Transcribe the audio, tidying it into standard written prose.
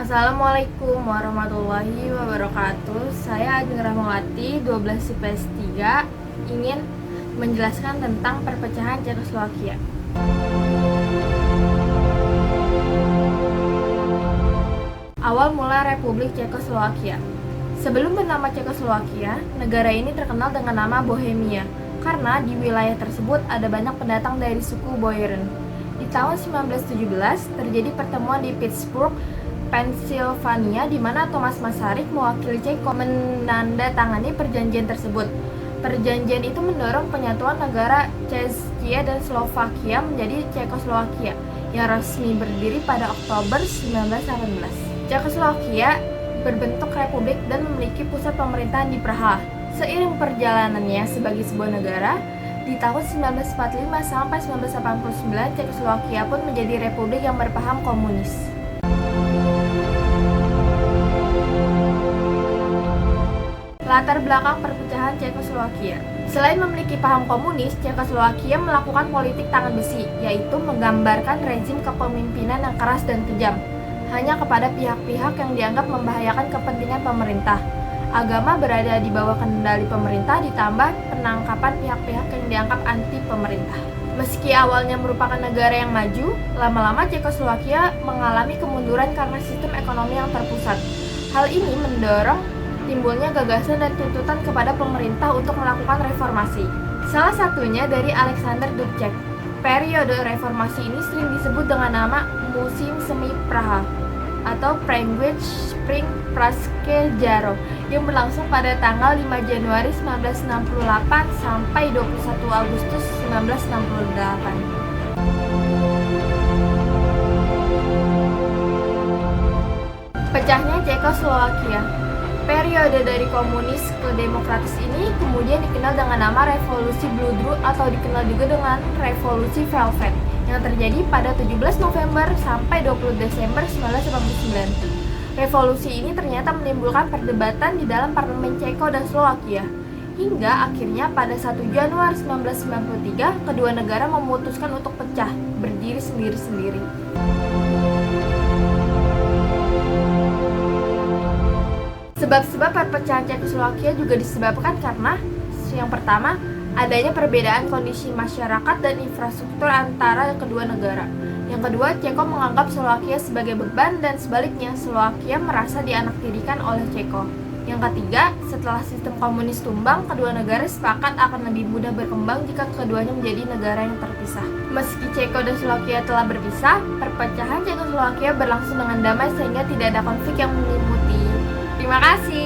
Assalamualaikum warahmatullahi wabarakatuh. Saya Ajeng Rahmawati, 12 IPS 3, ingin menjelaskan tentang perpecahan Cekoslowakia. Awal mula Republik Cekoslowakia. Sebelum bernama Cekoslowakia, negara ini terkenal dengan nama Bohemia, karena di wilayah tersebut ada banyak pendatang dari suku Boieren. Di tahun 1917, terjadi pertemuan di Pittsburgh, Pennsylvania, di mana Thomas Masaryk mewakili Ceko menandatangani perjanjian tersebut. Perjanjian itu mendorong penyatuan negara Czechia dan Slovakia menjadi Cekoslowakia yang resmi berdiri pada Oktober 1918. Cekoslowakia berbentuk republik dan memiliki pusat pemerintahan di Praha. Seiring perjalanannya sebagai sebuah negara, di tahun 1945 sampai 1989, Cekoslowakia pun menjadi republik yang berpaham komunis. Latar belakang perpecahan Cekoslowakia. Selain memiliki paham komunis, Cekoslowakia melakukan politik tangan besi, yaitu menggambarkan rezim kepemimpinan yang keras dan kejam, hanya kepada pihak-pihak yang dianggap membahayakan kepentingan pemerintah. Agama berada di bawah kendali pemerintah, ditambah penangkapan pihak-pihak yang dianggap anti pemerintah. Meski awalnya merupakan negara yang maju, lama-lama Cekoslowakia mengalami kemunduran karena sistem ekonomi yang terpusat. Hal ini mendorong timbulnya gagasan dan tuntutan kepada pemerintah untuk melakukan reformasi. Salah satunya dari Alexander Dubček. Periode reformasi ini sering disebut dengan nama Musim Semi Praha atau Prague Spring Praske Jaro, yang berlangsung pada tanggal 5 Januari 1968 sampai 21 Agustus 1968. Pecahnya Cekoslowakia. Periode dari komunis ke demokratis ini kemudian dikenal dengan nama Revolusi Bludru atau dikenal juga dengan Revolusi Velvet, yang terjadi pada 17 November sampai 20 Desember 1989. Revolusi ini ternyata menimbulkan perdebatan di dalam parlemen Ceko dan Slowakia. Hingga akhirnya pada 1 Januari 1993, kedua negara memutuskan untuk pecah, berdiri sendiri-sendiri. Sebab-sebab perpecahan Cekoslowakia juga disebabkan karena yang pertama, adanya perbedaan kondisi masyarakat dan infrastruktur antara kedua negara. Yang kedua, Ceko menganggap Slowakia sebagai beban dan sebaliknya Slowakia merasa dianaktirikan oleh Ceko. Yang ketiga, setelah sistem komunis tumbang, kedua negara sepakat akan lebih mudah berkembang jika keduanya menjadi negara yang terpisah. Meski Ceko dan Slowakia telah berpisah, perpecahan Cekoslowakia berlangsung dengan damai sehingga tidak ada konflik yang menyelimuti. Terima kasih.